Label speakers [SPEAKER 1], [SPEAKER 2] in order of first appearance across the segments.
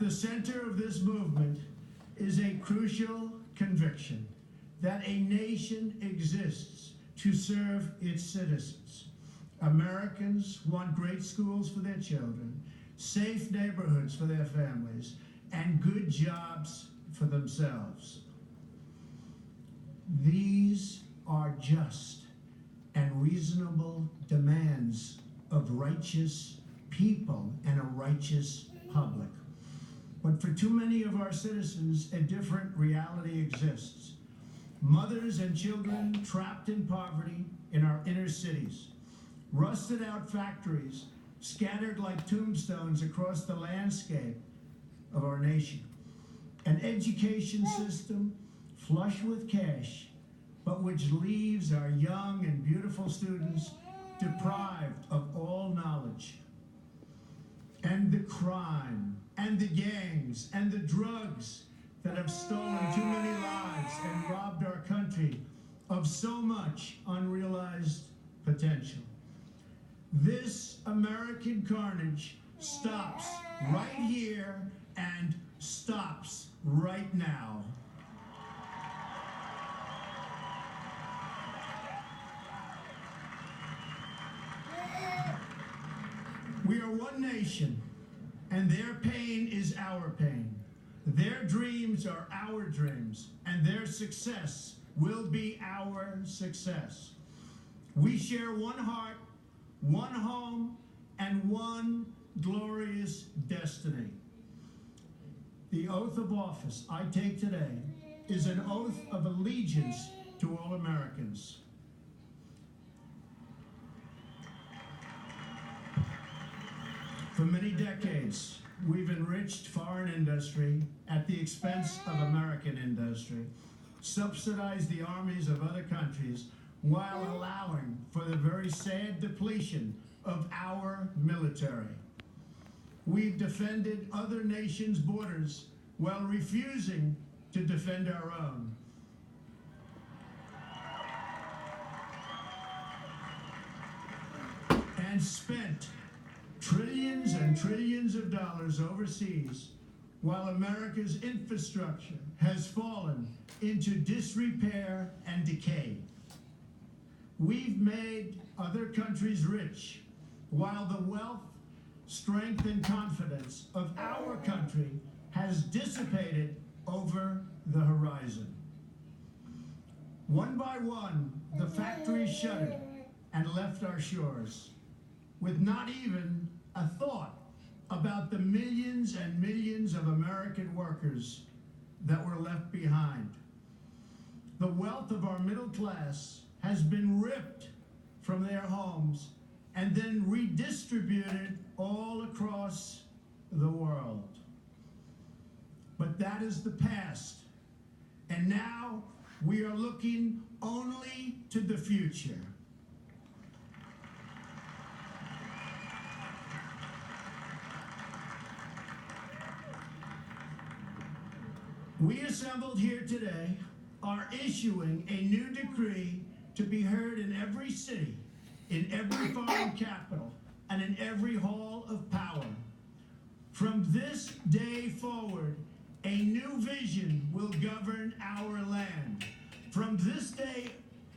[SPEAKER 1] At the center of this movement is a crucial conviction that a nation exists to serve its citizens. Americans want great schools for their children, safe neighborhoods for their families, and good jobs for themselves. These are just and reasonable demands of righteous people and a righteous public. But for too many of our citizens, a different reality exists. Mothers and children trapped in poverty in our inner cities, rusted out factories scattered like tombstones across the landscape of our nation, an education system flush with cash, but which leaves our young and beautiful students deprived of all knowledge. And the crime, and the gangs, and the drugs that have stolen too many lives and robbed our country of so much unrealized potential. This American carnage stops right here and stops right now. We are one nation, and their pain is our pain. Their dreams are our dreams, and their success will be our success. We share one heart, one home, and one glorious destiny. The oath of office I take today is an oath of allegiance to all Americans. For many decades, we've enriched foreign industry at the expense of American industry, subsidized the armies of other countries while allowing for the very sad depletion of our military. We've defended other nations' borders while refusing to defend our own. And spent trillions and trillions of dollars overseas while America's infrastructure has fallen into disrepair and decay. We've made other countries rich while the wealth, strength, and confidence of our country has dissipated over the horizon. One by one, the factories shuttered and left our shores, with not even a thought about the millions and millions of American workers that were left behind. The wealth of our middle class has been ripped from their homes and then redistributed all across the world. But that is the past, and now we are looking only to the future. We assembled here today are issuing a new decree to be heard in every city, in every foreign capital, and in every hall of power. From this day forward, a new vision will govern our land. From this day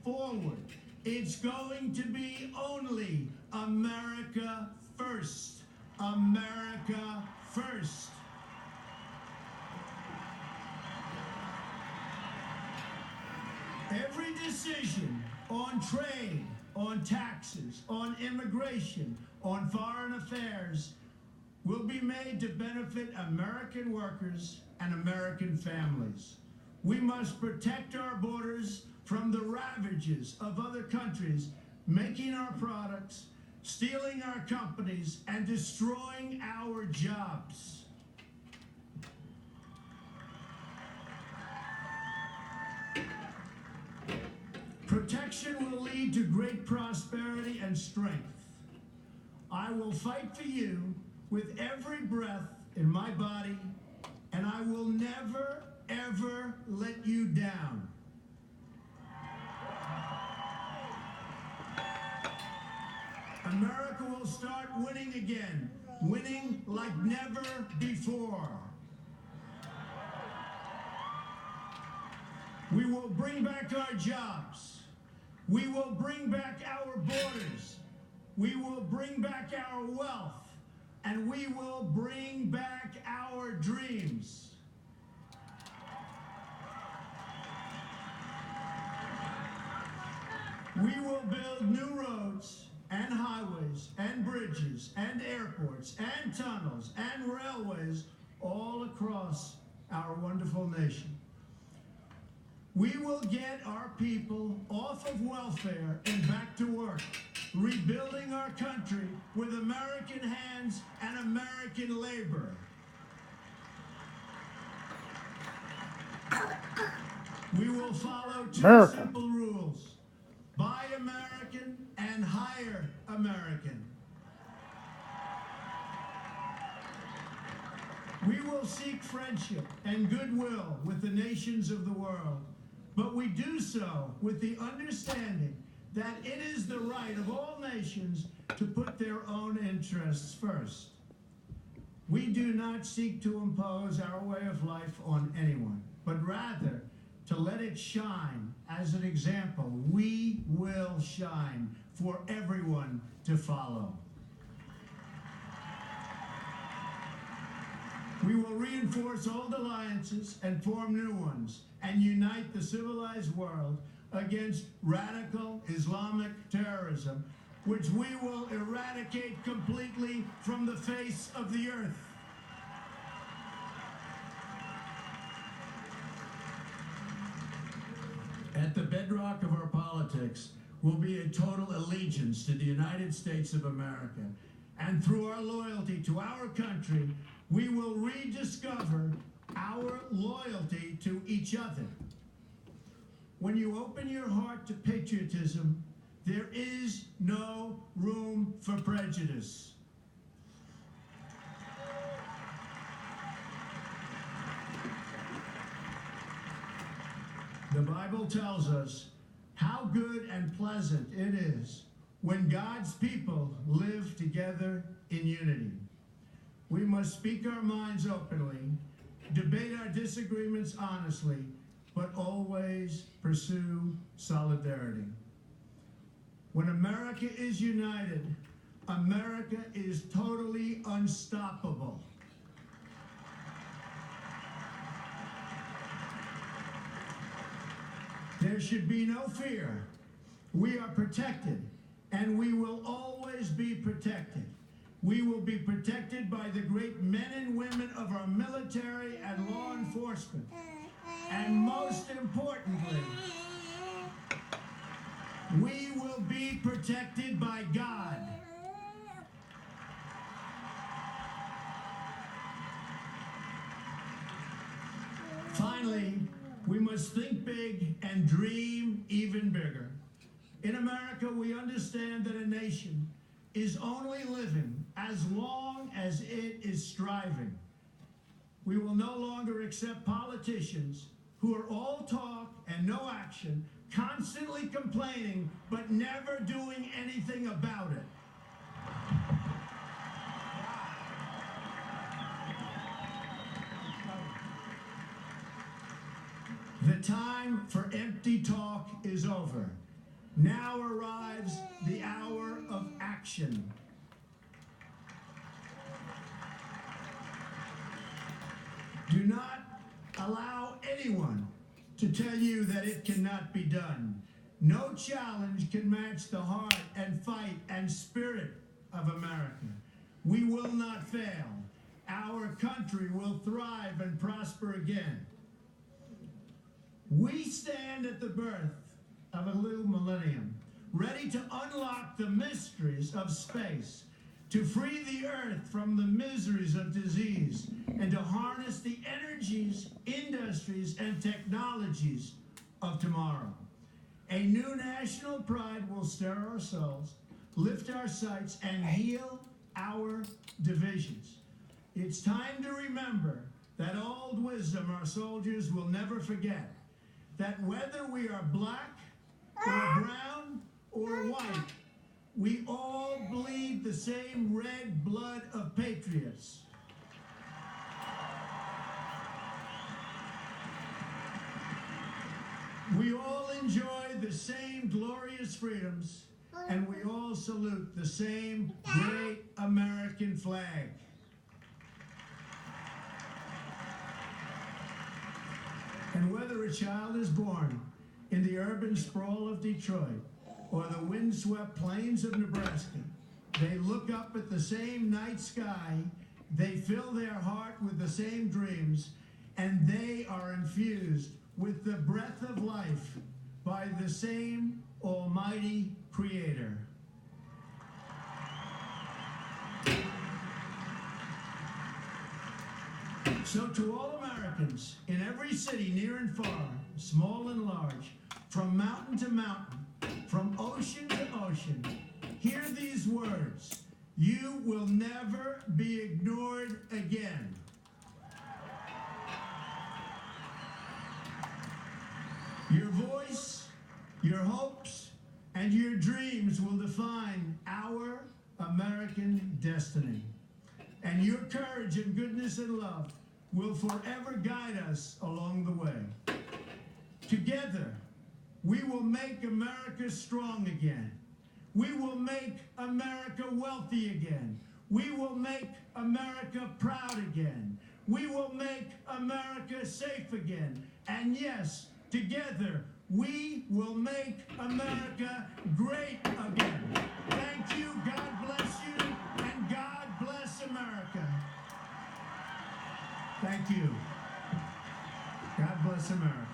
[SPEAKER 1] forward, it's going to be only America first. America first. Every decision on trade, on taxes, on immigration, on foreign affairs will be made to benefit American workers and American families. We must protect our borders from the ravages of other countries making our products, stealing our companies, and destroying our jobs. Protection will lead to great prosperity and strength. I will fight for you with every breath in my body, and I will never, ever let you down. America will start winning again, winning like never before. We will bring back our jobs. We will bring back our borders. We will bring back our wealth. And we will bring back our dreams. We will build new roads and highways and bridges and airports and tunnels and railways all across our wonderful nation. We will get our people off of welfare and back to work, rebuilding our country with American hands and American labor. We will follow two simple rules: buy American and hire American. We will seek friendship and goodwill with the nations of the world, but we do so with the understanding that it is the right of all nations to put their own interests first. We do not seek to impose our way of life on anyone, but rather to let it shine as an example. We will shine for everyone to follow. We will reinforce old alliances and form new ones and unite the civilized world against radical Islamic terrorism, which we will eradicate completely from the face of the earth. At the bedrock of our politics will be a total allegiance to the United States of America. And through our loyalty to our country, we will rediscover our loyalty to each other. When you open your heart to patriotism, there is no room for prejudice. The Bible tells us how good and pleasant it is when God's people live together in unity. We must speak our minds openly, debate our disagreements honestly, but always pursue solidarity. When America is united, America is totally unstoppable. There should be no fear. We are protected, and we will always be protected. We will be protected by the great men and women of our military and law enforcement. And most importantly, we will be protected by God. Finally, we must think big and dream even bigger. In America, we understand that a nation is only living as long as it is striving. We will no longer accept politicians who are all talk and no action, constantly complaining, but never doing anything about it. The time for empty talk is over. Now arrives the hour of action. Do not allow anyone to tell you that it cannot be done. No challenge can match the heart and fight and spirit of America. We will not fail. Our country will thrive and prosper again. We stand at the birth of a new millennium, ready to unlock the mysteries of space, to free the earth from the miseries of disease, and to harness the energies, industries, and technologies of tomorrow. A new national pride will stir our souls, lift our sights, and heal our divisions. It's time to remember that old wisdom our soldiers will never forget, that whether we are black or brown or white, we all bleed the same red blood of patriots. We all enjoy the same glorious freedoms, and we all salute the same great American flag. And whether a child is born in the urban sprawl of Detroit or the windswept plains of Nebraska, they look up at the same night sky, they fill their heart with the same dreams, and they are infused with the breath of life by the same almighty Creator. So to all Americans in every city, near and far, small and large, from mountain to mountain, from ocean to ocean, hear these words: you will never be ignored again. Your voice, your hopes, and your dreams will define our American destiny. And your courage and goodness and love will forever guide us along the way. Together, we will make America strong again. We will make America wealthy again. We will make America proud again. We will make America safe again. And yes, together, we will make America great again. Thank you, God bless you, and God bless America. Thank you. God bless America.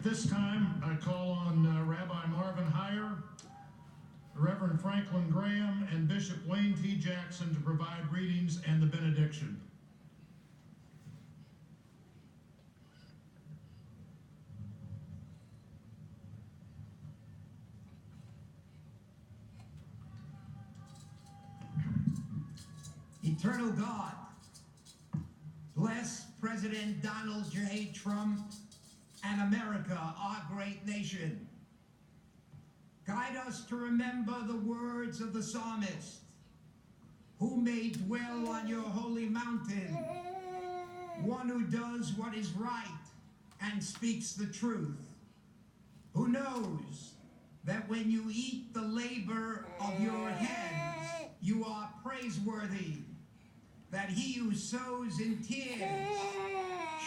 [SPEAKER 2] At this time, I call on Rabbi Marvin Heyer, Reverend Franklin Graham, and Bishop Wayne T. Jackson to provide readings and the benediction.
[SPEAKER 3] Eternal God, bless President Donald J. Trump and America, our great nation. Guide us to remember the words of the psalmist, who may dwell on your holy mountain, one who does what is right and speaks the truth, who knows that when you eat the labor of your hands, you are praiseworthy, that he who sows in tears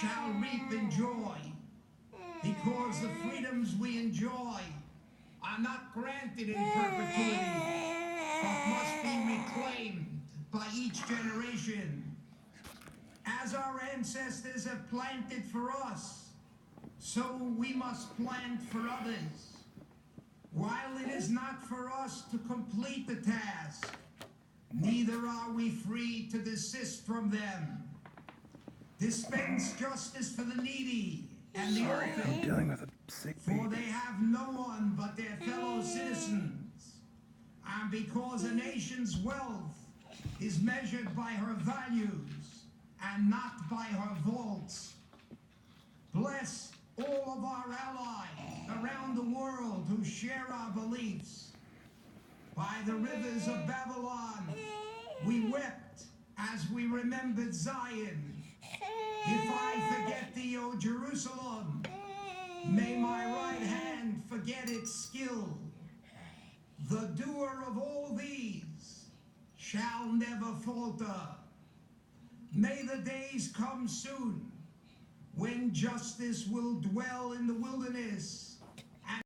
[SPEAKER 3] shall reap in joy, because the freedoms we enjoy are not granted in perpetuity, but must be reclaimed by each generation. As our ancestors have planted for us, so we must plant for others. While it is not for us to complete the task, neither are we free to desist from them. Dispense justice for the needy and the orphan,
[SPEAKER 4] I'm dealing with a sick
[SPEAKER 3] for
[SPEAKER 4] baby.
[SPEAKER 3] they have no one but their fellow citizens. And because a nation's wealth is measured by her values and not by her vaults, bless all of our allies around the world who share our beliefs. By the rivers of Babylon, we wept as we remembered Zion. If I forget thee, O Jerusalem, may my right hand forget its skill. The doer of all these shall never falter. May the days come soon when justice will dwell in the wilderness